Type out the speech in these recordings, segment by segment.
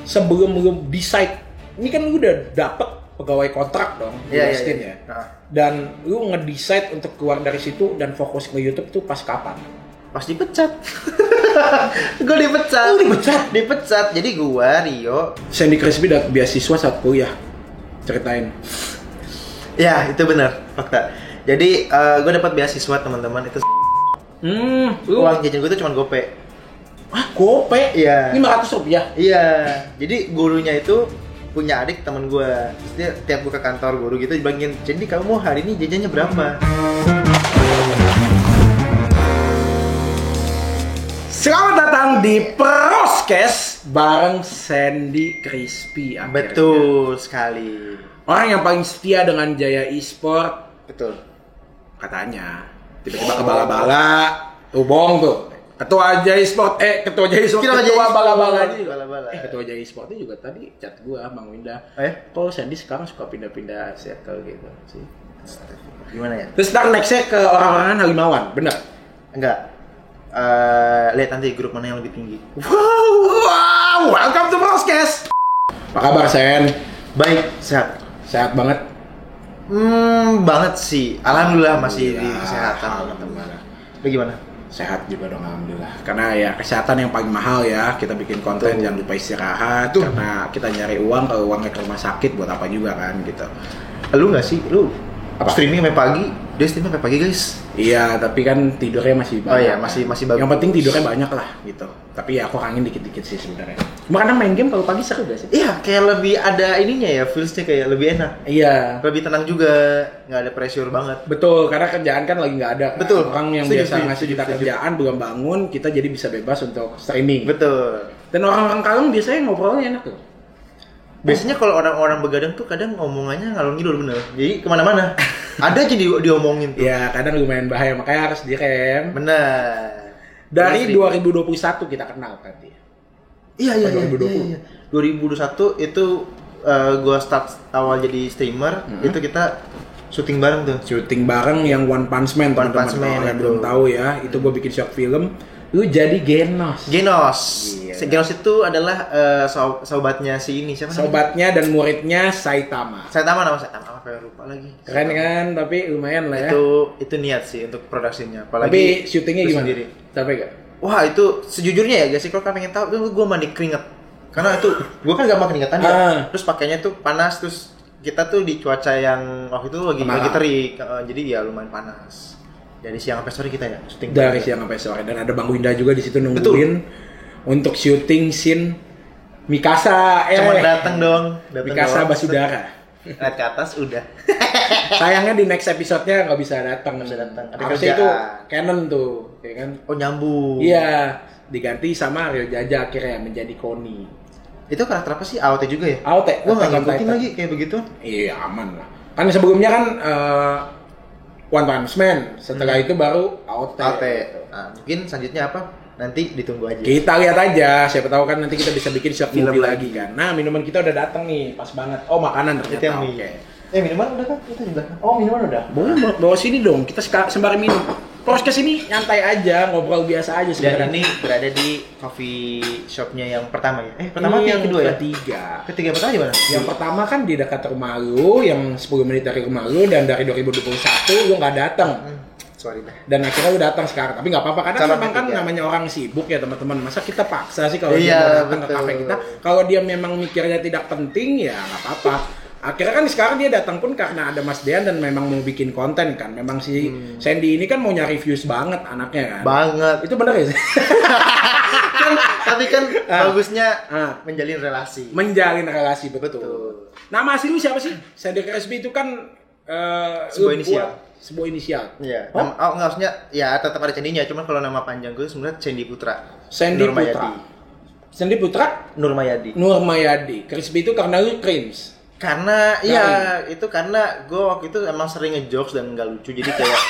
sebelum lu decide, ini kan lu udah dapet pegawai kontrak dong di Westin ya. Dan lu nge-decide untuk keluar dari situ dan fokus ke YouTube tuh pas kapan? Pas dipecat. Gue dipecat. Dipecat. Jadi gue Rio Sandy Crispy dapat beasiswa saat kuliah. Ceritain. Ya itu benar fakta. Jadi gue dapat beasiswa teman-teman itu. Uang jajan gue tuh cuma gope. Gope? Iya. Rp500? Iya. Jadi gurunya itu punya adik teman gue. Terus dia tiap gue ke kantor guru gitu dibilangin, jadi kamu mau hari ini jajannya berapa? Selamat datang di Proskes bareng Sandy Crispy akhirnya. Betul sekali. Orang yang paling setia dengan Jaya Esport. Betul. Katanya. Tiba-tiba ke bala-bala. Tuh bohong tuh. Ketua Jaya Esport, ketua bala-bala aja juga. Ketua Jaya Esport juga tadi chat gua Bang Winda. Kok Sandy sekarang suka pindah-pindah circle gitu sih. Gimana ya? Terus ntar nextnya ke orang-orangan Halimawan, bener? Enggak. Lihat nanti grup mana yang lebih tinggi. Wow, welcome to Proskes. Apa kabar Sen? Baik, sehat. Sehat banget. Banget sih. Alhamdulillah masih di kesehatan. Alhamdulillah. Lu gimana? Sehat juga dong alhamdulillah. Karena ya kesehatan yang paling mahal ya. Kita bikin konten jangan lupa istirahat. Karena kita nyari uang, kalau uangnya ke rumah sakit buat apa juga kan gitu. Lu nggak sih? Lu apa? Streaming sampai pagi? Dia streaming sampai pagi guys. Iya, tapi kan tidurnya masih banyak. Oh iya, kan? masih bagus. Yang penting tidurnya banyak lah gitu. Tapi ya aku kangen dikit-dikit sih sebenarnya. Cuma kadang main game kalau pagi seru gak sih? Iya, kayak lebih ada ininya ya, feelsnya kayak lebih enak. Iya. Lebih tenang juga, nggak ada pressure banget. Betul, karena kerjaan kan lagi nggak ada. Kan? Betul. Orang yang biasa ngasih kita kerjaan belum bangun, kita jadi bisa bebas untuk streaming. Betul. Dan orang-orang kalem biasanya ngobrolnya enak tuh. Biasanya kalau orang-orang begadang tuh kadang ngomongannya ngalor ngidul bener. Jadi kemana-mana. Ada aja diomongin tuh. Ya, kadang lumayan bahaya, makanya harus direm. Benar. Dari 2021 kita kenal tadi. Iya. 2021 itu gua start awal jadi streamer, itu kita syuting bareng tuh. Syuting bareng yang One Punch Man, teman-teman. Yang belum tahu ya, itu gua bikin short film. Lu jadi Genos. Iya. Genos itu adalah sobatnya si ini siapa? Sobatnya dan muridnya Saitama. Saitama apa ya lupa lagi. Keren kan, tapi lumayan lah ya. Itu niat sih untuk produksinya. Apalagi tapi syutingnya gimana? Sendiri. Capek gak? Wah itu sejujurnya ya guys, kalau kalian pengen tahu tuh gue mandi keringet. Karena itu gue kan gampang keringetan ya. Terus pakainya tuh panas, terus kita tuh di cuaca yang waktu itu lagi terik, jadi ya lumayan panas. Dari siang sampai sore kita ya syuting. Dari siang sampai sore, dan ada Bang Winda juga di situ nungguin untuk syuting scene Mikasa. Cuma datang dong. Mikasa Basudara. Lihat ke atas udah. Sayangnya di next episode-nya nggak bisa datang. Harusnya itu canon tuh, ya kan? Oh nyambung. Iya, diganti sama Ryo Jaja akhirnya menjadi Koni. Itu karakter apa sih? AOT juga ya? AOT. Gua nggak ngikutin lagi kayak begitu. Iya aman lah. Kan sebelumnya kan One Punch Man. Setelah itu baru AOT. Nah, mungkin selanjutnya apa? Nanti ditunggu aja. Kita lihat aja, siapa tahu kan nanti kita bisa bikin short movie lagi kan. Nah, minuman kita udah datang nih, pas banget. Oh, makanan ternyata. Minuman udah kan? Itu di belakang. Oh, minuman udah. Boleh bawa sini dong, kita sembari minum. Proskes ini nyantai aja, ngobrol biasa aja sebenarnya. Dan ini berada di coffee shopnya yang pertama ya? Pertama atau yang kedua ya? Ketiga pertama di mana? Yang pertama kan di dekat rumah lu, yang 10 menit dari rumah lu, dan dari 2021 lu nggak datang. Sorry dah. Dan akhirnya lu datang sekarang, tapi nggak apa-apa karena memang kan namanya orang sibuk ya teman-teman. Masa kita paksa sih kalau dia mau datang ke kafe kita? Kalau dia memang mikirnya tidak penting ya nggak apa-apa. Akhirnya kan sekarang dia datang pun karena ada Mas Dean dan memang mau bikin konten kan. Memang si Sandy ini kan mau nyari views banget anaknya kan. Banget. Itu benar ya sih? Tapi kan bagusnya menjalin relasi. Menjalin relasi betul. Nama asli lu siapa sih? Sandy Crispy itu kan sebuah inisial. Iya. Maksudnya ya tetap ada Sandy-nya, cuman kalau nama panjang gue sebenarnya Sandy Putra. Sandy Putra Nurmayadi. Crispy itu karena lu cringe. Karena iya, itu karena gue waktu itu emang sering ngejokes dan nggak lucu, jadi kayak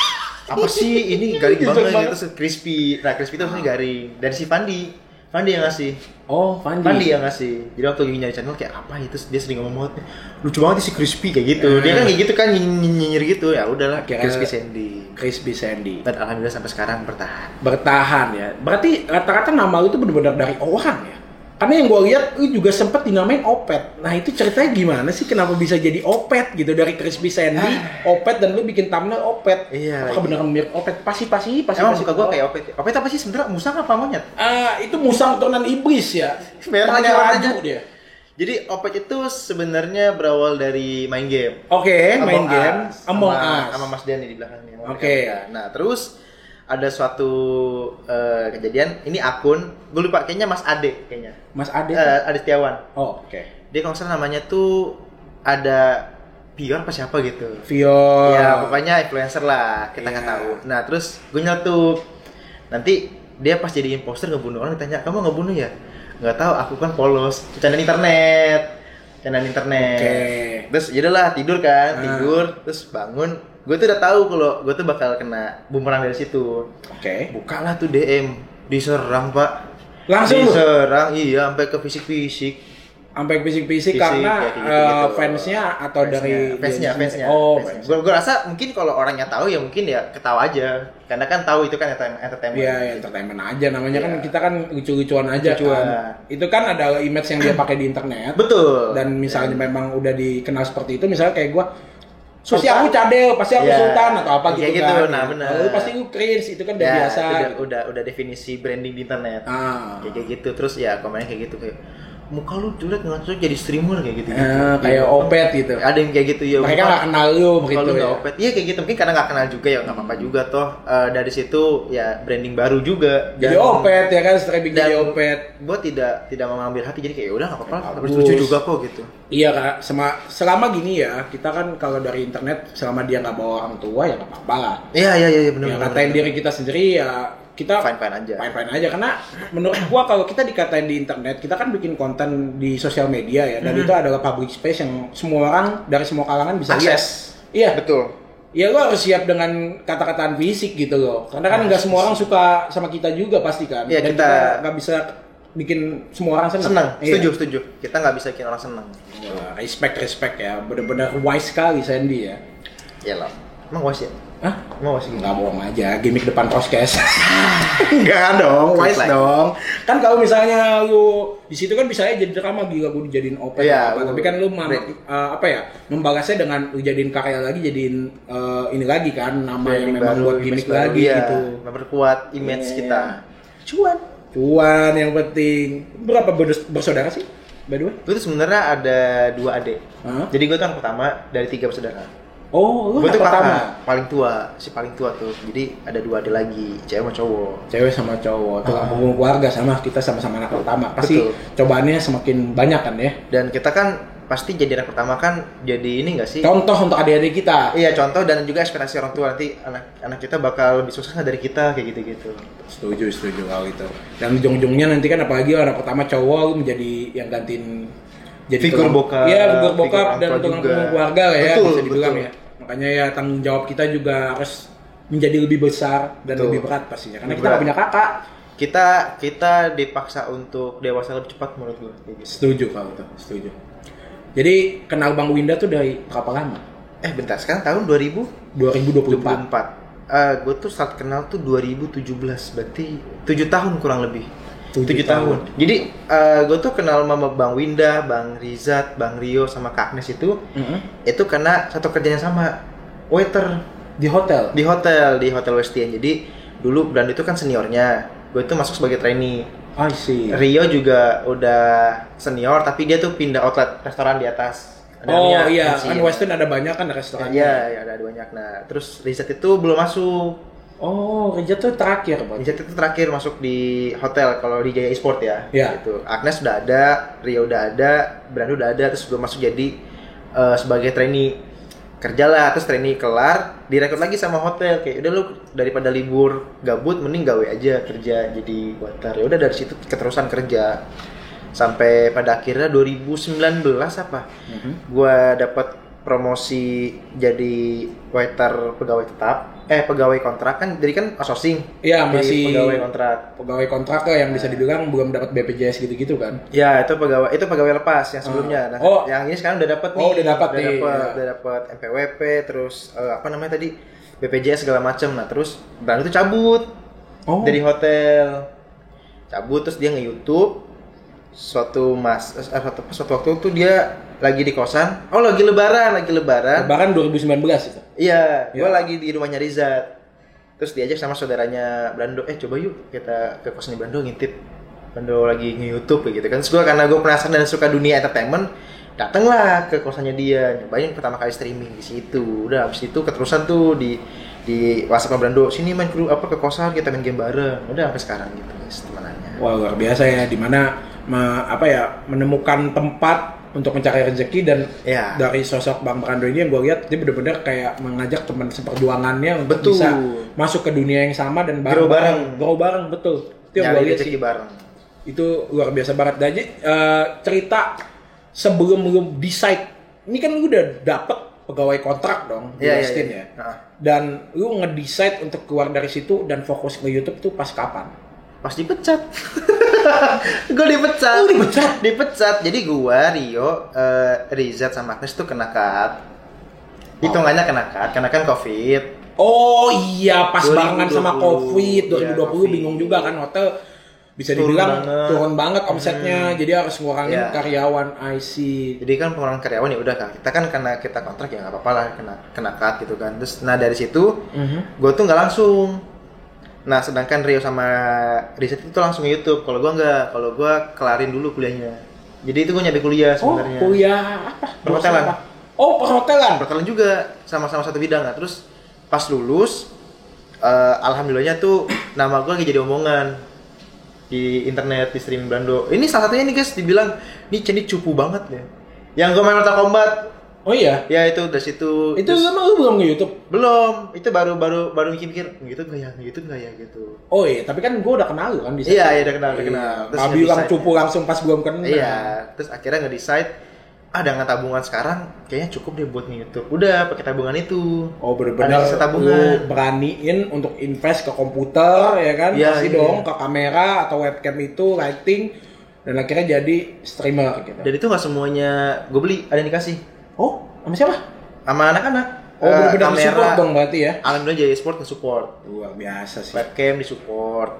apa sih ini garing banget gitu. Crispy itu maksudnya garing. Dari si Fandi yang ngasih. Oh, Fandi yang ngasih. Jadi waktu nyari channel kayak apa itu, dia sering ngomong banget, lucu banget si Crispy kayak gitu. Dia kan kayak gitu kan nyinyir gitu, ya udahlah Crispy Sandy. Dan alhamdulillah sampai sekarang bertahan ya. Berarti rata-rata nama lu itu benar-benar dari orang ya? Karena yang gue lihat lu juga sempet dinamain Opet. Nah itu ceritanya gimana sih kenapa bisa jadi Opet gitu dari Crispy Sandy, Opet dan lu bikin thumbnail Opet. Iya. Apakah beneran mirip Opet? Pasti. Emang muka gue kayak Opet. Opet apa sih sebenarnya, musang apa monyet? Itu musang turunan iblis ya. Merahnya raju dia. Jadi Opet itu sebenarnya berawal dari main game. Oke, main game Among Us sama Mas Dani di belakangnya. Oke. Nah, terus ada suatu kejadian, ini akun, gue lupa kayaknya Mas Ade kayaknya. Mas Ade? Ade Setiawan. Oh, oke. Dia kalau nggak salah namanya tuh ada Pior apa siapa gitu. Pior. Ya, pokoknya influencer lah, kita nggak tahu. Nah, terus gue nyetup. Nanti dia pas jadi imposter ngebunuh orang, ditanya, "Kamu ngebunuh ya?" Nggak tahu, aku kan polos, candaan internet. Okay. Terus jadilah tidur kan, terus bangun. Gue tuh udah tahu kalau gue tuh bakal kena bumerang dari situ. Oke. Bukalah tuh DM, diserang Pak. Langsung diserang, iya, sampai ke fisik-fisik. Sampai fisik-fisik karena gitu. Fansnya atau dari fansnya. Oh, gue rasa mungkin kalau orangnya tahu ya mungkin ya ketawa aja, karena kan tahu itu kan entertainment. Iya, entertainment aja namanya kan, kita kan lucu-lucuan aja kan. Itu kan ada image yang dia pakai di internet. Betul. Dan misalnya memang udah dikenal seperti itu, misalnya kayak gue, pasti aku cadel, pasti aku sultan atau apa gitu kan. Nah, benar. Lalu pasti lu cringe, itu kan udah biasa. Udah definisi branding di internet. Kayak gitu. Terus ya komennya kayak gitu kayak, muka lu jelek ngaco jadi streamer kayak gitu. Kayak Opet gitu. Ada yang kayak gitu ya. Mereka nggak kenal lu begitu ya. Opet. Iya kayak gitu. Mungkin karena nggak kenal juga ya nggak apa-apa juga toh. Dari situ ya branding baru juga. Jadi Opet ya kan, streaming jadi Opet. Gue tidak mau mengambil hati, jadi kayak udah nggak apa-apa. Harus lucu juga kok gitu. Iya Kak, selama gini ya, kita kan kalau dari internet selama dia nggak bawa orang tua ya nggak apa-apa lah. Iya benar. Ya katain diri kita sendiri ya kita fine aja karena menurut gua kalau kita dikatain di internet, kita kan bikin konten di sosial media ya, dan itu adalah public space yang semua orang dari semua kalangan bisa lihat. Iya betul. Ya lo harus siap dengan kata-kataan fisik gitu loh, karena kan nggak semua orang suka sama kita juga pasti kan. Iya, dan kita nggak bisa bikin semua orang senang. Setuju. Kita nggak bisa bikin orang senang. Wah, respect ya, benar-benar wise sekali Sandy ya. Iyalah, emang wise ya? Hah? Emang wise gitu? Nggak bohong aja, gimmick depan podcast. Enggak dong, wise dong. Kan kalau misalnya lu di situ kan bisa aja jadi drama, gila gue dijadiin Opet tapi kan lu membalasnya dengan lu jadiin karya lagi, jadiin ini lagi kan, nama yang memang buat gimmick lagi gitu. Memperkuat image kita. Cuan yang penting. Berapa bersaudara sih? By the way? Gue tuh sebenarnya ada 2 adik. Jadi gue tuh yang pertama dari 3 bersaudara. Oh, lu gue tuh pertama? Paling tua tuh. Jadi ada 2 adik lagi, cewek sama cowok. Tuh punggung keluarga sama kita sama-sama anak pertama. Pasti cobaannya semakin banyak kan ya. Dan kita kan pasti jadi anak pertama kan jadi ini nggak sih? Contoh untuk adik-adik kita. Iya, contoh dan juga ekspektasi orang tua, nanti anak kita bakal lebih sukses dari kita kayak gitu. Setuju kalau itu. Dan ujung-ujungnya nanti kan apalagi anak pertama cowok menjadi yang gantiin jadi figur bokap. Iya, figur bokap dan tulang punggung keluarga lah ya, bisa dibilang ya. Makanya ya tanggung jawab kita juga harus menjadi lebih besar dan lebih berat pastinya. Karena kita nggak punya kakak. Kita dipaksa untuk dewasa lebih cepat menurut gue. Setuju kalau itu, setuju. Jadi kenal Bang Winda tuh dari berapa lama? Bentar, sekarang tahun 2024. Gue tuh start kenal tuh 2017, berarti 7 tahun kurang lebih. 7 tahun. Jadi gue tuh kenal sama Bang Winda, Bang Rizat, Bang Rio sama Kak Agnes itu karena satu kerjanya sama, waiter di hotel Westian. Jadi dulu Brand itu kan seniornya, gue tuh masuk sebagai trainee. I see. Rio juga udah senior tapi dia tuh pindah outlet restoran di atas. Iya, kan Western ada banyak kan restorannya. Iya, ada banyak. Nah, terus Rizat itu belum masuk. Oh, Rizat itu terakhir, Bang. Rizat itu terakhir masuk di hotel kalau di Jaya Esport ya. Iya. Gitu. Agnes udah ada, Rio udah ada, Brand udah ada, terus gue masuk jadi sebagai trainee. Kerjalah, terus trainee kelar, direkrut lagi sama hotel. Kayak udah lu daripada libur gabut mending gawe aja, kerja jadi waiter. Ya udah dari situ keterusan kerja sampai pada akhirnya 2019 apa gua dapat promosi jadi waiter pegawai tetap, pegawai kontrak kan, jadi kan outsourcing. Iya, masih pegawai kontrak tuh yang bisa dibilang belum dapat BPJS gitu-gitu kan. Ya, itu pegawai lepas yang sebelumnya. Nah, yang ini sekarang udah dapat nih. Udah dapat MPWP, terus apa namanya tadi? BPJS segala macam. Nah, terus Brand itu cabut dari hotel. Cabut terus dia nge-YouTube. suatu waktu tuh dia lagi di kosan. Oh, lagi lebaran. Lebaran 2019 itu. Iya, gue lagi di rumahnya Rizat. Terus diajak sama saudaranya Brando, coba yuk kita ke kosannya Brando ngintip. Brando lagi nge-YouTube gitu kan. Terus gue karena gue penasaran dan suka dunia entertainment, datanglah ke kosannya dia, nyobain pertama kali streaming di situ. Udah habis itu keterusan tuh di WhatsApp Brando, sini main ke kosan kita main game bareng. Udah sampai sekarang gitu guys, temanannya. Wah, luar biasa ya, dimana menemukan tempat untuk mencari rezeki dan dari sosok Bang Brando ini yang gue lihat dia benar-benar kayak mengajak teman seperjuangannya untuk bisa masuk ke dunia yang sama dan grow bareng betul. Itu yang gue lihat sih bareng. Itu luar biasa banget. Jadi cerita sebelum lu decide, ini kan lu udah dapet pegawai kontrak dong di Westin ya. Dan lu nge-decide untuk keluar dari situ dan fokus ke YouTube tuh pas kapan? Pas dipecat. Gue dipecat. Jadi gue, Rio, Rizat sama Agnes tuh kena cut. Hitungannya kena cut karena kan COVID. Oh iya, pas barengan sama COVID 2020 bingung juga kan, hotel bisa dibilang turun banget omsetnya. Jadi harus ngurangin karyawan IC. Jadi kan pengurangan karyawan ya udah kan. Kita kan karena kita kontrak ya enggak apa-apa lah kena cut gitu kan. Terus dari situ gue tuh enggak langsung. Nah, sedangkan Rio sama Rizat itu langsung YouTube. Kalau gue enggak, kalau gue kelarin dulu kuliahnya. Jadi itu gue nyampe kuliah sebenarnya. Oh, kuliah apa? Perhotelan. Oh, perhotelan. Perhotelan juga, sama-sama satu bidang. Nah, terus pas lulus, alhamdulillahnya tuh nama gue lagi jadi omongan di internet, di streaming Brando. Ini salah satunya nih guys, dibilang, nih Cendi cupu banget ya. Yang gue main Mortal Kombat. Oh iya? Ya itu dari situ. Itu emang lu belum nge-YouTube? Belum. Itu baru mikir-mikir gitu enggak ya gitu. Oh iya, tapi kan gue udah kenal lu kan di situ. Iya, udah kenal. Terus bilang cupu langsung pas belum kenal. Iya, terus akhirnya nge-decide dengan tabungan sekarang kayaknya cukup deh buat nge-YouTube. Udah pakai tabungan itu. Oh, benar-benar lu beraniin untuk invest ke komputer ya kan? Pasti dong ke kamera atau webcam itu, lighting, dan akhirnya jadi streamer gitu. Dan itu nggak semuanya gue beli, ada yang dikasih. Oh, sama siapa? Sama anak-anak. Oh, benar-benar support dong berarti ya? Alhamdulillah Jaya Sport nge-support. Luar biasa sih. Webcam di-support.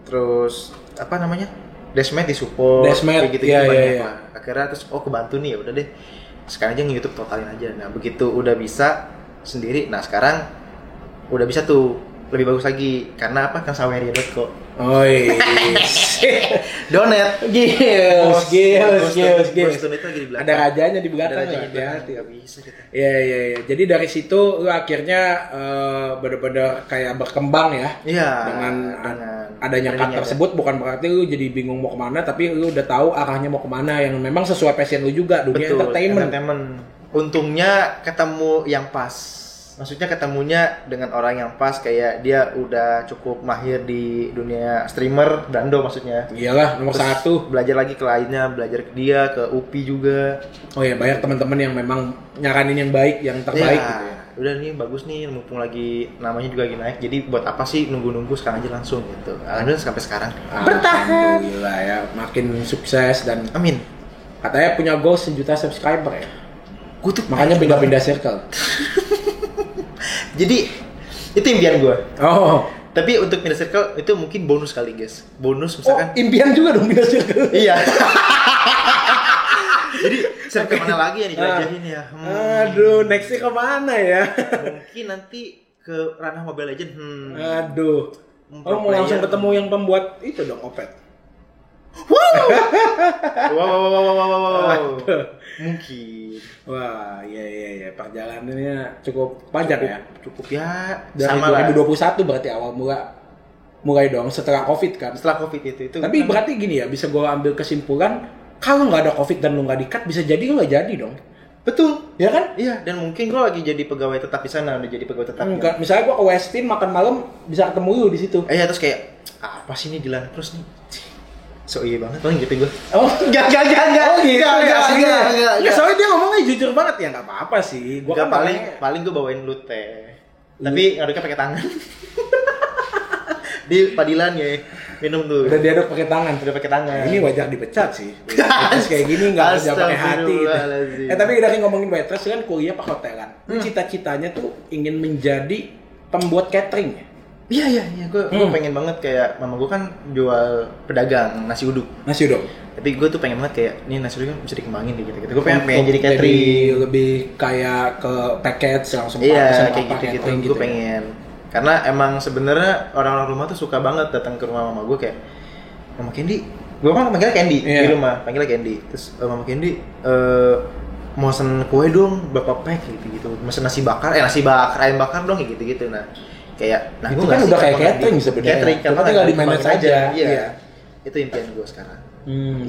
Terus apa namanya? Dashmate di-support. Dashmate gitu banyak lah. Akhirnya terus kebantu nih ya udah deh. Sekarang aja nge-YouTube totalin aja. Nah, begitu udah bisa sendiri. Nah, sekarang udah bisa tuh lebih bagus lagi karena apa? Kan saweria.co. Oh iya. Donat. Gils. Ada rajanya di belakang. Nggak bisa kita. Iya. Jadi dari situ lu akhirnya benar-benar kayak berkembang ya. Iya. Dengan adanya cut tersebut bukan berarti lu jadi bingung mau kemana, tapi lu udah tahu arahnya mau kemana yang memang sesuai passion lu juga, dunia entertainment. Untungnya ketemu yang pas. Maksudnya ketemunya dengan orang yang pas, kayak dia udah cukup mahir di dunia streamer, Brando maksudnya. Iyalah, nomor satu. Belajar lagi ke lainnya, belajar ke dia, ke UPI juga. Oh ya, banyak teman-teman yang memang nyaranin yang baik, yang terbaik gitu ya. Udah nih, bagus nih, mumpung lagi namanya juga lagi naik. Jadi buat apa sih nunggu-nunggu, sekarang aja langsung gitu. Alhamdulillah sampai sekarang. Bertahan. Alhamdulillah ya, makin sukses dan amin. Katanya punya goal 1 juta subscriber ya. Makanya pindah-pindah circle. Jadi itu impian gue. Oh. Tapi untuk pindah circle itu mungkin bonus kali guys. Bonus misalkan. Impian juga dong pindah circle. Iya. Jadi circle mana lagi yang dijelajahin ya? Aduh, nextnya kemana ya? Mungkin nanti ke ranah Mobile Legend. Aduh. Mau langsung ketemu yang pembuat itu dong, Opet. Wow. Mungkin. Wah, iya. Perjalanannya cukup panjang ya. Cukup ya. Dari sama 2021 berarti awal mulai dong setelah COVID kan. Setelah COVID itu. Tapi kan berarti gini ya, bisa gue ambil kesimpulan kalau nggak ada COVID dan lu nggak di-cut, bisa jadi lu nggak jadi dong. Betul, ya kan? Iya, dan mungkin gue lagi jadi pegawai tetap di sana, udah jadi pegawai tetap. Enggak, misalnya gue ke Westin makan malam bisa ketemu lu di situ. Iya, terus kayak apa sih ini Dilan terus nih? So iya banget, paling gitu gue. Oh, enggak. Oh gitu, enggak. Soalnya dia ngomongnya jujur banget ya, nggak apa-apa sih. Gue kan paling gue bawain lu teh. Tapi ngaduknya pakai tangan. Di Padilan ya, minum tuh. Udah diaduk pakai tangan. Ini wajar dipecat sih. Terus kayak gini nggak kerja pakai hati. Gitu. Tapi dari ngomongin waitress kan kuliah perhotelan. Cita-citanya tuh ingin menjadi pembuat catering ya. Iya, gue pengen banget kayak mama gue kan jual pedagang nasi uduk. Tapi gue tuh pengen banget kayak ini nasi uduk kan bisa dikembangin gitu. Gue pengen jadi catering. Lebih kayak ke package langsung iya, kayak gitu. Gue pengen. Karena emang sebenarnya orang-orang rumah tuh suka banget datang ke rumah mama gue kayak Mama Candy. Gue kan panggilnya Candy di rumah, panggilnya Candy. Terus Mama Candy mau pesen kue dong, berapa pack gitu. Mesen nasi bakar ayam bakar dong kayak gitu. Nah itu kan udah kayak catering sebenarnya. Catering, cuma tinggal di manage aja. Iya. Itu impian gue sekarang.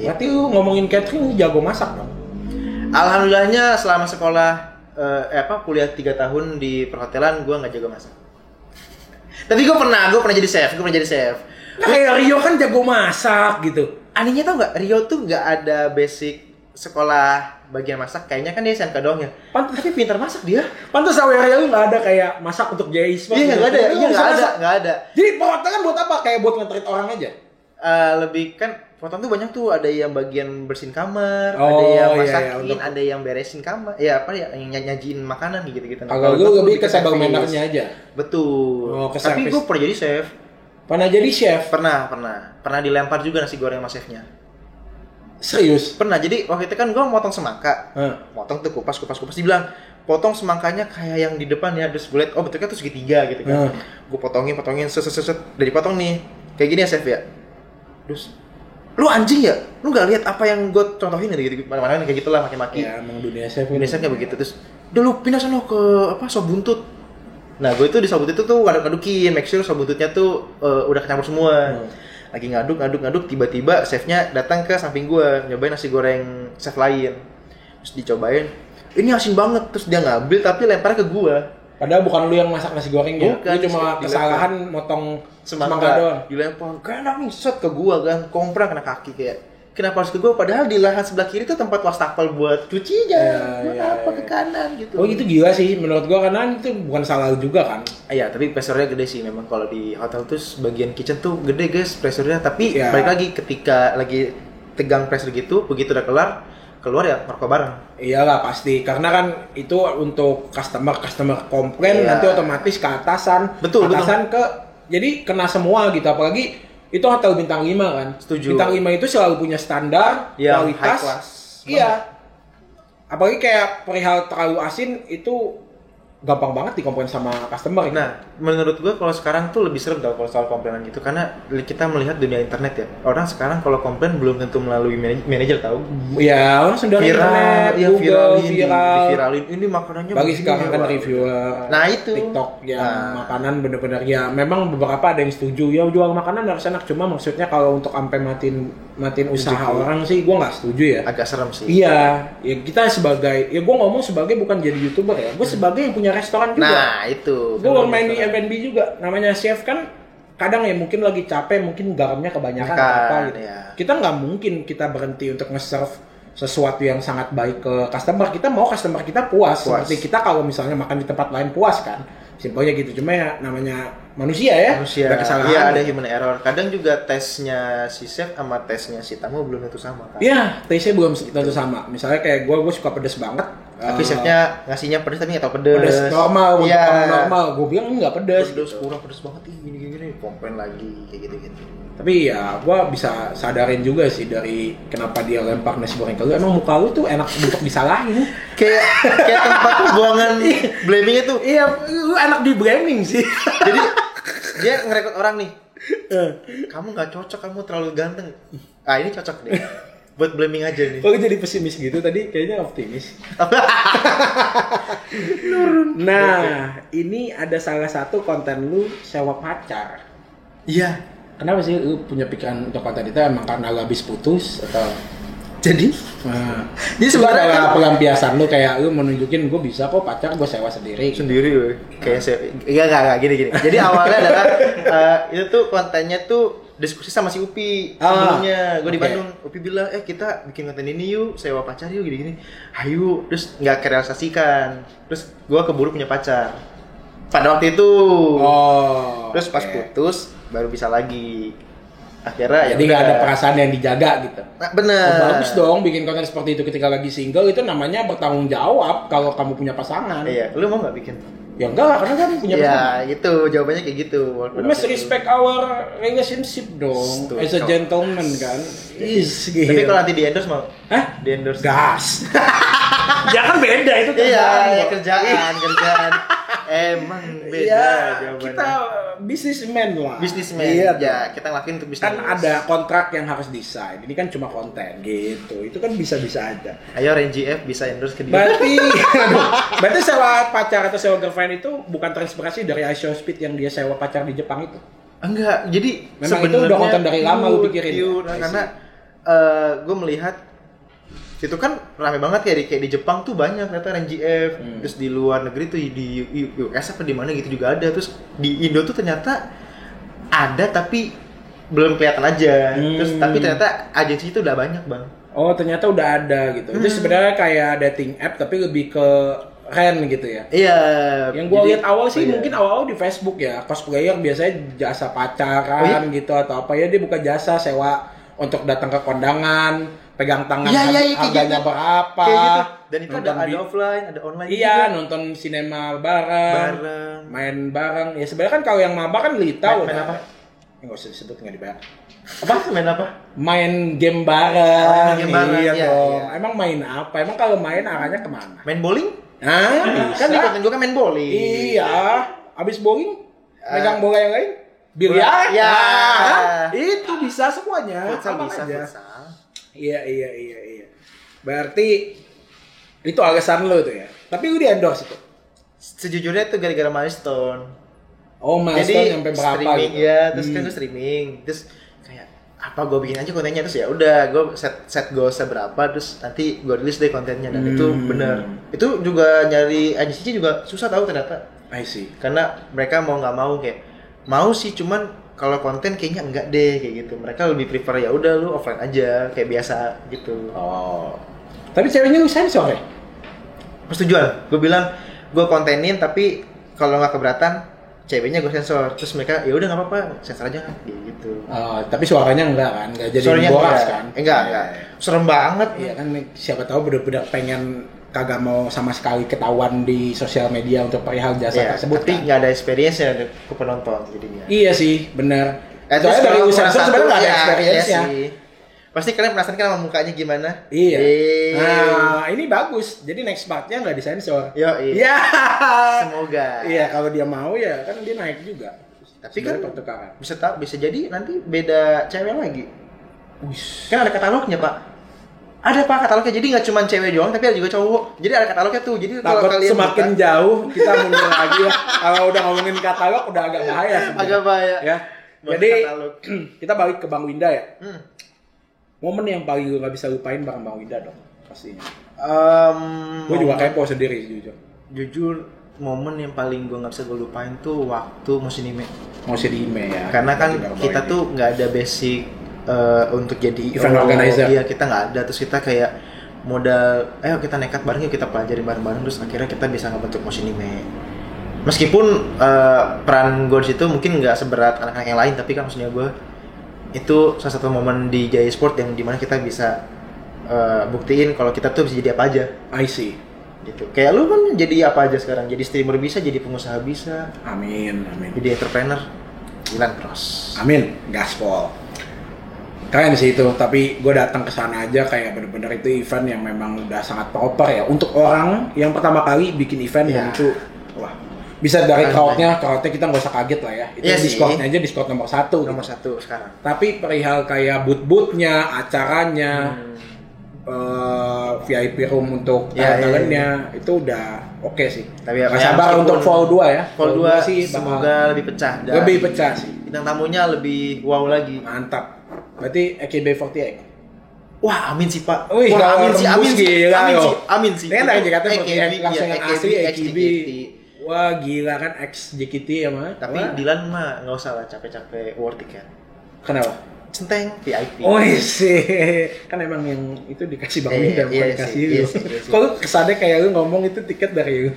Berarti lu ngomongin catering lu jago masak dong? Alhamdulillahnya selama sekolah kuliah 3 tahun di perhotelan gue nggak jago masak. Tapi gue pernah jadi chef. Kayak Rio kan jago masak gitu. Anehnya tau nggak, Rio tuh nggak ada basic sekolah bagian masak, kayaknya kan dia SMK doang ya. Tapi pintar masak dia. Pantas awalnya lu nggak ada kayak masak untuk JIS. Iya nggak ada. Jadi perhotelan buat apa? Kayak buat nge-treat orang aja? Lebih kan perhotelan tuh banyak tuh, ada yang bagian bersihin kamar, ada yang masakin, ada yang beresin kamar, yang nyajiin makanan gitu. Kalau gue lebih ke table manner-nya aja. Betul. Tapi gue pernah jadi chef. Pernah jadi chef? Pernah dilempar juga nasi goreng sama chefnya. Serius? Pernah. Jadi waktu itu kan gue motong semangka. Motong tuh kupas. Dibilang, potong semangkanya kayak yang di depan ya. Terus gue liat, bentuknya tuh segitiga gitu kan. Gue potongin, set. Udah dipotong nih. Kayak gini ya chef ya. Terus, lu anjing ya? Lu gak lihat apa yang gue contohin gitu. Mana-mana kayak gitulah maki-maki. Ya emang dunia chef kayak begitu. Terus, udah lu pindah sana ke sop buntut. Nah gue itu di sop buntut itu tuh ngaduk-ngadukin. Make sure sop buntutnya tuh udah kecampur semua. Lagi ngaduk, tiba-tiba chefnya datang ke samping gue, nyobain nasi goreng chef lain. Terus dicobain, ini asin banget. Terus dia ngambil tapi lemparnya ke gue. Padahal bukan lu yang masak nasi gorengnya. Bukan, lu cuma kesalahan motong semangka doang. Dilempar, kayak nih set ke gue kan, komprak kena kaki kayak. Kenapa harus ke gue? Padahal di lahan sebelah kiri itu tempat wastafel buat cuci aja. Kenapa ke kanan gitu? Oh itu gila sih menurut gue, karena itu bukan salah juga kan. Iya, tapi pressure-nya gede sih memang. Kalau di hotel tuh bagian kitchen tuh gede guys pressure-nya. Tapi balik lagi ketika lagi tegang pressure gitu, begitu udah keluar ya merokok bareng. Iyalah pasti, karena kan itu untuk customer komplain nanti otomatis ke atasan. Betul. Ke jadi kena semua gitu, apalagi itu hotel bintang 5 kan. Setuju. Bintang 5 itu selalu punya standar, kualitas. High class. Iya. Apalagi kayak perihal terlalu asin itu gampang banget dikomplain sama customer. Nah, menurut gue kalau sekarang tuh lebih serem kalau soal komplainan gitu, karena kita melihat dunia internet ya. Orang sekarang kalau komplain belum tentu melalui manajer tahu. Iya, langsung dari internet, Google, viralin. Ini makanannya bagi sekarang kan reviewer. Nah, itu TikTok yang makanan bener-bener ya memang beberapa ada yang setuju ya jual makanan harus enak, cuma maksudnya kalau untuk sampai matiin usaha orang sih gue nggak setuju ya. Agak serem sih. Iya, ya kita sebagai, ya gue ngomong sebagai bukan jadi YouTuber ya, gue sebagai yang punya restoran juga. Nah itu. Gue main di F&B juga. Namanya chef kan kadang ya mungkin lagi capek, mungkin garamnya kebanyakan atau apa gitu. Ya. Kita nggak mungkin kita berhenti untuk nge-serve sesuatu yang sangat baik ke customer. Kita mau customer kita puas. Seperti kita kalau misalnya makan di tempat lain puas kan. Simpelnya gitu. Cuma ya namanya manusia ya. Ada kesalahan. Iya, ada human error. Kadang juga tesnya si chef sama tesnya si tamu belum tentu sama kan. Iya, tesnya belum tentu sama. Misalnya kayak gue suka pedes banget. Tapi chefnya ngasihnya pedes tapi nggak tahu pedes. Pedes normal, normal. Gue bilang nggak pedes. Kurang pedes banget gini. Komplain lagi kayak gitu. Tapi ya gue bisa sadarin juga sih dari kenapa dia lempar nasi goreng ke lu. Emang muka lu tuh enak untuk disalahin. kayak tempat pembuangan blaming itu. Iya, lu enak di blaming sih. Jadi dia ngerekrut orang nih. Kamu nggak cocok, kamu terlalu ganteng. Ah ini cocok deh. Buat blaming aja nih. Kok jadi pesimis gitu tadi? Kayaknya optimis. Nah, ini ada salah satu konten lu sewa pacar. Iya. Kenapa sih lu punya pikiran untuk konten itu? Emang karena lu habis putus atau? Jadi sebenarnya pelampiasan lu kayak lu menunjukin gue bisa kok pacar gue sewa sendiri. Weh. Kayak enggak gini. Jadi awalnya adalah itu tuh kontennya tuh diskusi sama si Upi sebelumnya. Gue di Bandung, Upi bilang, kita bikin konten ini yuk, sewa pacar yuk gini-gini. Ayo, terus nggak kerealisasikan. Terus gue keburu punya pacar. Pada waktu itu. Terus pas putus baru bisa lagi. Akhirnya jadi nggak ada perasaan yang dijaga gitu. Nah, bener. Bagus dong bikin konten seperti itu ketika lagi single, itu namanya bertanggung jawab kalau kamu punya pasangan. Iya, lu mau nggak bikin? Ya enggak, karena kan punya pasangan. Ya, gitu. Jawabannya kayak gitu. We must respect our relationship dong. As a gentleman kan. Tapi kalau nanti di-endorse mau? Hah? Di-endorse. Gas. Ya kan beda itu kerjaan. Iya, kerjaan. Emang beda jawabannya. Kita businessman lah. Businessman. Iya, ya, kita ngelakuin untuk bisnis. Kan ada kontrak yang harus desain. Ini kan cuma konten gitu. Itu kan bisa-bisa aja. Ayo RNGF bisa endorse ke dia. Berarti sewa pacar atau sewa girlfriend itu bukan terinspirasi dari Aisho Speed yang dia sewa pacar di Jepang itu? Enggak. Jadi memang itu udah konten dari lama lu pikirin. Karena gue melihat itu kan rame banget ya kayak di Jepang tuh banyak ternyata RNGF, terus di luar negeri tuh di US apa di mana gitu juga ada, terus di Indo tuh ternyata ada tapi belum kelihatan aja, terus tapi ternyata agensi itu udah banyak bang. Oh ternyata udah ada gitu. Itu sebenarnya kayak dating app tapi lebih ke rent gitu ya. Iya. Yang gue lihat awal sih mungkin awal di Facebook ya, cosplayer biasanya jasa pacaran gitu atau apa ya, dia buka jasa sewa untuk datang ke kondangan, pegang tangan harganya berapa. Gitu. Dan itu ada offline, ada online juga. Nonton sinema bareng, main bareng. Ya sebenarnya kan kalau yang maba kan Lita main apa? Enggak usah disebut, enggak dibayar. Apa? Main apa? Main game bareng. Iya dong. Emang main apa? Emang kalau main arahnya kemana? Main bowling? Kan di konten gue kan main bowling. Iya. Abis bowling, megang bola yang lain? Biliar? Ya. Itu bisa semuanya. Futsal. Iya. Berarti itu alasan lo tuh ya. Tapi lu di endorse itu. Sejujurnya itu gara-gara milestone. Oh, milestone sampai berapa streaming, gitu? Ya, terus kan gue streaming. Terus kayak apa gue bikin aja kontennya, terus ya udah gue set goalsnya berapa, terus nanti gue rilis deh kontennya, dan itu bener. Itu juga nyari agency juga susah tahu ternyata. I see. Karena mereka mau nggak mau kayak mau sih, cuman kalau konten kayaknya enggak deh kayak gitu. Mereka lebih prefer ya udah lu offline aja kayak biasa gitu. Oh. Tapi ceweknya lu sensor ya? Persetujuan. Gue bilang gue kontenin tapi kalau nggak keberatan ceweknya gue sensor. Terus mereka ya udah nggak apa-apa, sensor aja kan gitu. Oh, tapi suaranya enggak kan? Enggak jadi suaranya boras kan? Enggak. Serem banget. Iya kan, siapa tahu bener-bener pengen kagak mau sama sekali ketahuan di sosial media untuk perihal jasa tersebut. Tapi nggak ada experience-nya ke penonton jadinya. Iya sih, benar. Soalnya dari usaha sebenarnya nggak ada experience-nya. Iya, pasti kalian penasaran kan sama mukanya gimana? Iya. Nah, ini bagus. Jadi next part-nya nggak disensor. Iya. Semoga. Iya, kalau dia mau ya kan dia naik juga. Tapi kan pertukaran. Bisa jadi nanti beda cewek lagi. Kan ada katalognya, Pak. Ada Pak katalognya, jadi nggak cuma cewek doang tapi ada juga cowok. Jadi ada katalognya tuh. Jadi kalau kalian semakin jauh kita mundur lagi ya. Kalau udah ngomongin katalog udah agak bahaya sebenarnya. Agak bahaya. Ya. Jadi kita balik ke Bang Winda ya. Momen yang paling gue nggak bisa lupain bareng Bang Winda dong pastinya. Gue juga kepo sendiri jujur. Momen yang paling gue nggak bisa gue lupain tuh waktu Moshidime ya. Karena kan kita tuh nggak ada basic untuk jadi event organizer. Iya, kita nggak ada, terus kita kayak modal ayo kita nekat bareng yuk, kita pelajari bareng-bareng, terus akhirnya kita bisa ngebentuk Moshidime. Meskipun peran gue di situ mungkin nggak seberat anak-anak yang lain, tapi kan maksudnya gue itu salah satu momen di Jaya Sport yang dimana kita bisa buktiin kalau kita tuh bisa jadi apa aja. I see. Gitu. Kayak lu kan jadi apa aja sekarang, jadi streamer bisa, jadi pengusaha bisa. Amin. Jadi entrepreneur. Jalan terus. Amin. Gaspol. Keren sih itu, tapi gue datang ke sana aja kayak bener-bener itu event yang memang udah sangat proper ya untuk orang yang pertama kali bikin event dan itu wah bisa dari crowdnya kita nggak usah kaget lah ya, itu Discordnya aja Discord nomor 1 gitu. Sekarang. Tapi perihal kayak booth-boothnya, acaranya, VIP room untuk talent-talentnya itu udah oke sih. Tapi ya, sabar untuk Fall 2 ya. Fall 2 sih semoga lebih pecah. Lebih pecah sih. Bintang tamunya lebih wow lagi. Mantap. Berarti AKB48. Wah, amin sih Pak. Wih, amin sih. Amin sih. Ini kan JKT48 langsung yang asli AKB. Wah, gila kan ex JKT ya mah. Tapi Dilan mah enggak usah lah capek-capek war tiket. Kenapa? Centeng VIP. Oh sih, kan emang yang itu dikasih Bang Winda, bukan dikasih lu. Kok lu kesannya kayak lu ngomong itu tiket dari lu.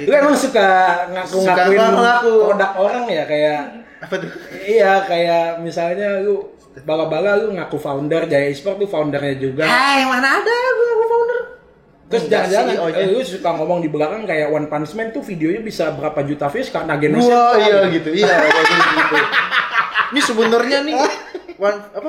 Lu emang suka ngaku-ngakuin produk orang ya, kayak apa tuh? Iya, kayak misalnya lu bala-bala lu ngaku founder Jaya Esport tuh foundernya juga. Hai, mana ada gua ngaku founder? Terus jangan-jangan lu suka ngomong di belakang kayak One Punch Man tuh videonya bisa berapa juta views karena Genosha. Wah, iya gitu. Iya, gitu. Ini sebenarnya nih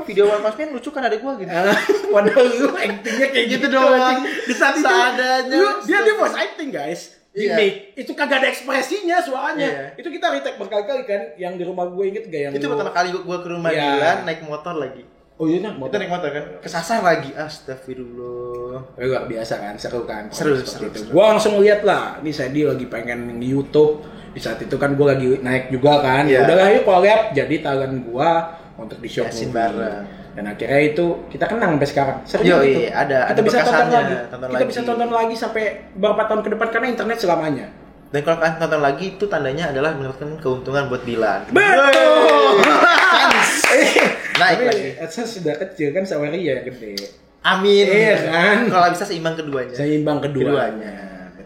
video One Punch Man lucu kan ada gua gitu. Padahal lu actingnya kayak gitu doang. Di saat itu dia voice acting guys. Gimik, itu kagak ada ekspresinya suaranya. Itu kita retake berkali-kali kan, yang di rumah gue inget gak yang itu pertama kali gue ke rumah Dilan naik motor lagi. Oh iya naik motor. Kita naik motor kan, kesasar lagi. Astagfirullah. Luar biasa kan, seru kan. Seru. Gue langsung lihat lah, ini Sandy lagi pengen di YouTube. Di saat itu kan gue lagi naik juga kan. Ya udahlah yuk collab, jadi talent gue untuk di shop bareng. Dan akhirnya itu kita kenang sampai sekarang. Serius itu. Ada bisa tonton lagi. Kita bisa tonton lagi sampai beberapa tahun ke depan karena internet selamanya. Dan kalau kalian tonton lagi itu tandanya adalah mendapatkan keuntungan buat Dilan. Betul. Naik lagi. AdSense sudah kecil kan sama Ria yang gede. Amin. Iya kan. Kalau bisa seimbang keduanya.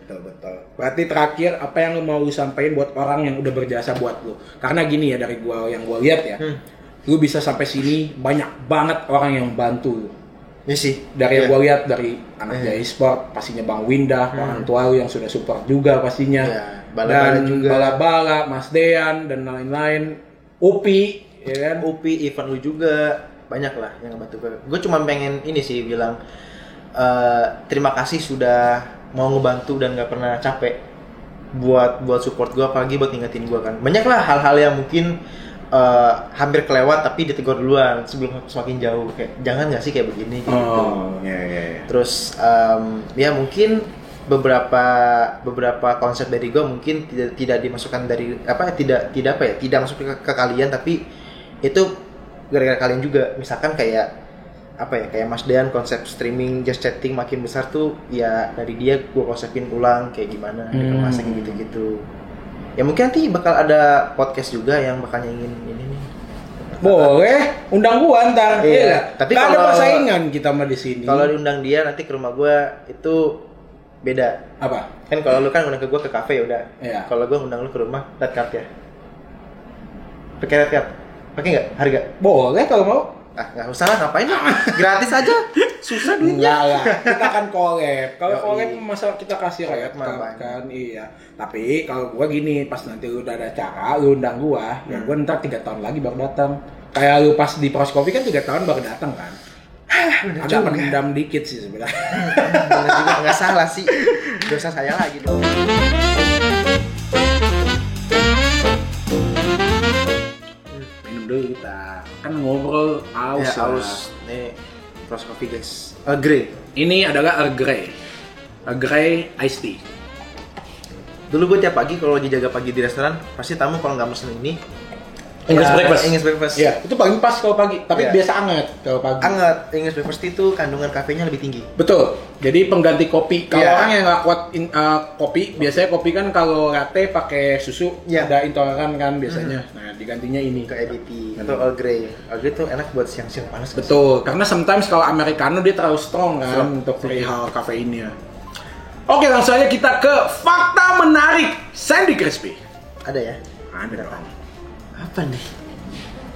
Betul. Berarti terakhir apa yang lu mau sampaikan buat orang yang udah berjasa buat lu? Karena gini ya dari gua yang gua lihat ya. Lu bisa sampai sini banyak banget orang yang bantu lu. Iya sih. Dari yang gue lihat dari anak Jaya Sport, pastinya Bang Windah, orang tua lu yang sudah support juga pastinya. Bala-bala juga. Bala-bala, Mas Dean dan lain-lain. Upi, ya kan? Upi, Ivan lu juga banyak lah yang ngebantu gue. Gue cuma pengen ini sih bilang terima kasih sudah mau ngebantu dan nggak pernah capek buat support gue, apalagi buat ngingetin gue kan. Banyak lah hal-hal yang mungkin hampir kelewat tapi ditegur duluan sebelum semakin jauh, kayak jangan nggak sih kayak begini gitu. Terus ya mungkin beberapa konsep dari gue mungkin tidak dimasukkan dari tidak masuk ke kalian, tapi itu gara-gara kalian juga. Misalkan kayak Mas Dean konsep streaming just chatting makin besar tuh ya dari dia gue konsepin ulang kayak gimana dikemasnya gitu. Ya mungkin nanti bakal ada podcast juga yang bakal ingin ini nih. Boleh, undang gua ntar. Iya. Tapi kalau ada persaingan kita mah di sini. Kalau diundang dia nanti ke rumah gua itu beda. Apa? Kan kalau lu kan undang ke gua ke kafe udah. Iya. Kalau gua undang lu ke rumah, red card ya. Pakai red card. Pakai enggak harga? Boleh kalau mau. Nggak usah lah, ngapain lah. Gratis aja. Susah duitnya. Enggak lah. Kita kan collab. Kalau collab masa kita kasih red card kan. Iya. Tapi kalau gua gini, pas nanti lu udah ada acara, lu undang gua, ya gua ntar 3 tahun lagi baru datang. Kayak lu pas di Pros Coffee kan 3 tahun baru datang kan. Agak pendam dikit sih sebenarnya. Bener juga, nggak salah sih. Dosa saya lagi dong. Minum dulu kita. Kan ngobrol aus. Ya, aus. Nih Pros Coffee guys. Earl Grey. Ini adalah Earl Grey. Earl Grey iced tea. Dulu gue tiap pagi kalau lagi jaga pagi di restoran, pasti tamu kalau nggak mesen ini English breakfast. Iya, itu paling pas kalau pagi, tapi biasa anget kalau pagi. Anget, English breakfast itu kandungan kafeinnya lebih tinggi. Betul. Jadi pengganti kopi. Kalau orang yang nggak kuat kopi, biasanya kopi kan kalau latte pakai susu ada intoleran kan biasanya. Nah, digantinya ini ke EBT atau Earl Grey. Earl Grey itu enak buat siang-siang panas. Betul, karena sometimes kalau americano dia terlalu strong kan untuk perihal kafeinnya. Oke, langsung aja kita ke fakta menarik Sandy Crispy. Ada ya? Ada dong. Apa nih?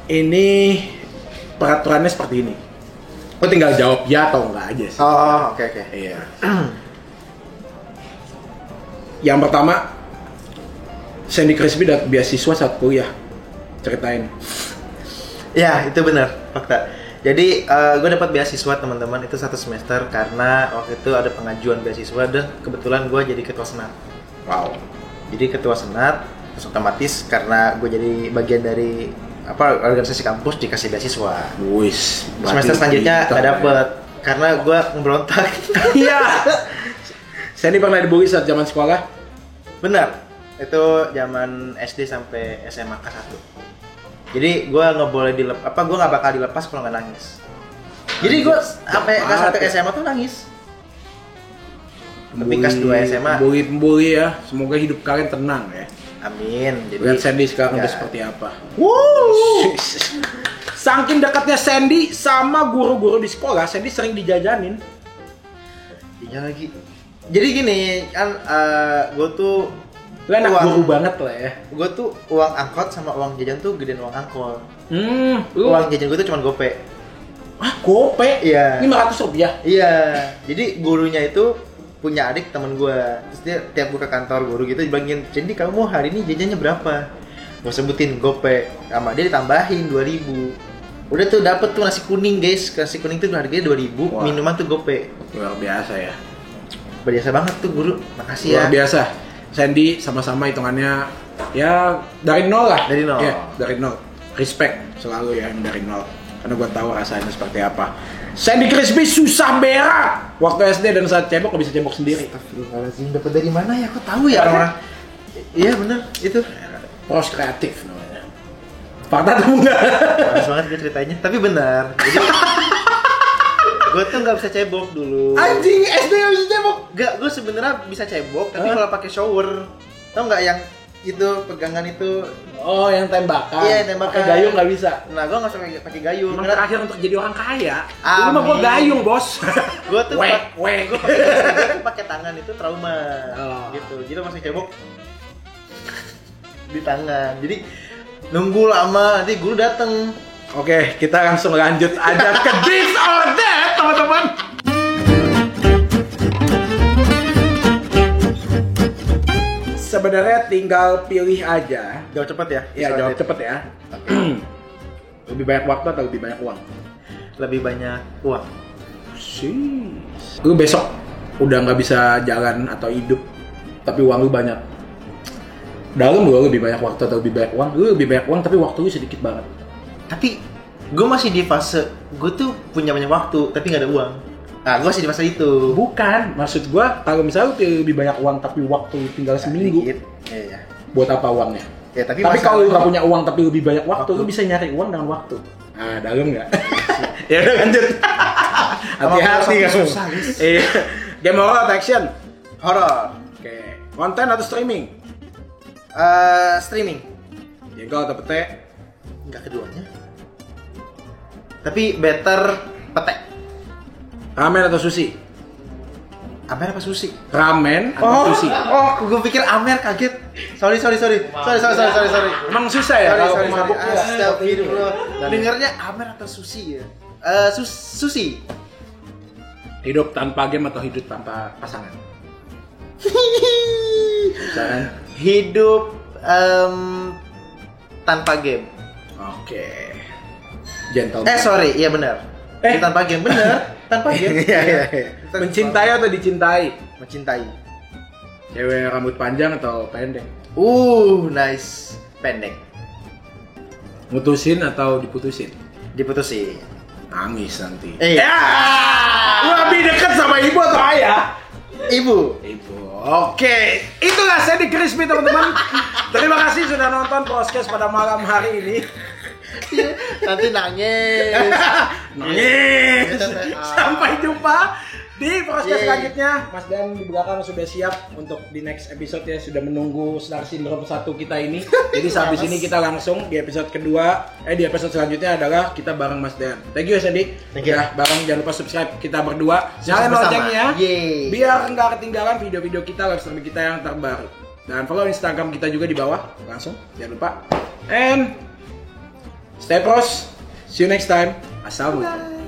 Ini peraturannya seperti ini. Lo tinggal jawab ya atau enggak aja sih. Oh, oke. Iya. Yang pertama, Sandy Crispy dapat beasiswa saat kuliah. Ceritain. Ya, itu benar fakta. Jadi gue dapat beasiswa teman-teman itu 1 semester karena waktu itu ada pengajuan beasiswa dan kebetulan gue jadi ketua senat. Wow. Jadi ketua senat, terus otomatis karena gue jadi bagian dari organisasi kampus dikasih beasiswa. Wis. Semester selanjutnya nggak dapet karena gue ngeberontak. Iya. Sandy pernah dibully saat zaman sekolah? Benar. Itu zaman SD sampai SMA kelas 1. Jadi gue nggak boleh gue nggak bakal dilepas kalau nggak nangis. Jadi gue sampai kelas 1 SMA tuh nangis. Tapi kelas 2 SMA. Pembuli ya. Semoga hidup kalian tenang ya. Amin. Jadi lihat Sandy sekarang udah seperti apa. Saking dekatnya Sandy sama guru-guru di sekolah, Sandy sering dijajanin. Iya lagi. Jadi gini kan, gue tuh lu anak guru banget lah ya. Gue tuh uang angkot sama uang jajan tuh gedein uang angkot. Uang jajan gue tuh cuma gope. Gope? Iya. 500 rupiah? Iya. Jadi gurunya itu punya adik temen gue, terus dia tiap gue ke kantor guru gitu dibilangin, jadi kamu mau hari ini jajannya berapa? Gue sebutin gope, sama dia ditambahin 2.000. Udah tuh dapet tuh nasi kuning guys, nasi kuning tuh harganya 2.000, minuman tuh gope. Luar biasa ya. Biasa banget tuh guru, makasih ya. Luar biasa. Sandy sama-sama hitungannya ya dari nol lah. Dari nol. Ya, dari nol. Respect selalu ya dari nol. Karena gue tahu rasanya seperti apa. Sandy Crispy susah berak waktu SD dan saat cebok gak bisa cebok sendiri. Astagfirullahaladzim, dapat dari mana ya? Aku tahu ya orang-orang. Iya bener, itu. Pros kreatif namanya. Fakta atau enggak? Panas banget gue ceritanya, tapi benar. Jadi gue tuh nggak bisa cebok dulu. Anjing, SD nggak bisa cebok? Gak, gue sebenarnya bisa cebok, tapi kalau pakai shower, tau nggak yang itu pegangan itu? Oh, yang tembakan. Iya, tembakan. Pakai gayung nggak bisa. Nah, gue nggak suka pakai gayung. Emang terakhir untuk jadi orang kaya. Dulu mah gue gayung bos. Gue tuh gue pakai tangan itu trauma. Gitu. Jadi masih cebok di tangan. Jadi nunggu lama, nanti guru dateng. Oke, kita langsung lanjut aja ke this or that, teman-teman. Sebenarnya tinggal pilih aja. Jawab cepet ya? Iya, jawab cepet ya. Lebih banyak waktu atau lebih banyak uang? Lebih banyak uang. Sih. Lu besok udah nggak bisa jalan atau hidup, tapi uang lu banyak. Dalam lu lebih banyak waktu atau lebih banyak uang? Lu lebih banyak uang tapi waktu lu sedikit banget. Tapi gue masih di fase gue tuh punya banyak waktu tapi nggak ada uang. Nah, gue masih di fase itu. Bukan, maksud gue kalau misalnya lu lebih banyak uang tapi waktu tinggal seminggu, iya. Buat apa uangnya? Ya, tapi kalau lu nggak punya uang tapi lebih banyak waktu, lu bisa nyari uang dengan waktu. Ah, dalam nggak? Ya udah lanjut. Hati-hati kamu. Iya. Game horror atau action? Horror. Oke. Konten atau streaming? Streaming. Jengkol atau pete? Enggak keduanya. Tapi better pete. Ramen atau sushi? Amer apa sushi? Ramen atau sushi? Oh, gue pikir Amer, kaget. Sorry. Emang susah ya kalau mabuk? Astagfirullah. Dengarnya Amer atau sushi ya? Sushi. Hidup tanpa game atau hidup tanpa pasangan? Pasangan. Hidup tanpa game. Oke. Gentle. Sorry, iya benar. Tanpa game, bener. Tanpa game. Iya. Mencintai atau dicintai? Mencintai. Cewek rambut panjang atau pendek? Nice. Pendek. Mutusin atau diputusin? Diputusin. Nangis nanti. Ya! Lu lebih dekat sama ibu atau ayah? Ibu. Oke, itulah Sandy Crispy teman-teman. Terima kasih sudah nonton podcast pada malam hari ini. Nanti nangis. Sampai jumpa di podcast selanjutnya. Mas Dan di belakang sudah siap untuk di next episode ya, sudah menunggu Star Syndrome 1 kita ini. Jadi habis ini kita langsung di episode kedua. Di episode selanjutnya adalah kita bareng Mas Dan. Thank you Sandy. Thank you. Ya, bareng jangan lupa subscribe kita berdua. Nyalain loncengnya. Biar nggak ketinggalan video-video kita, live streaming kita yang terbaru. Dan follow Instagram kita juga di bawah. Langsung jangan lupa. And stay pros. See you next time. Assalamualaikum.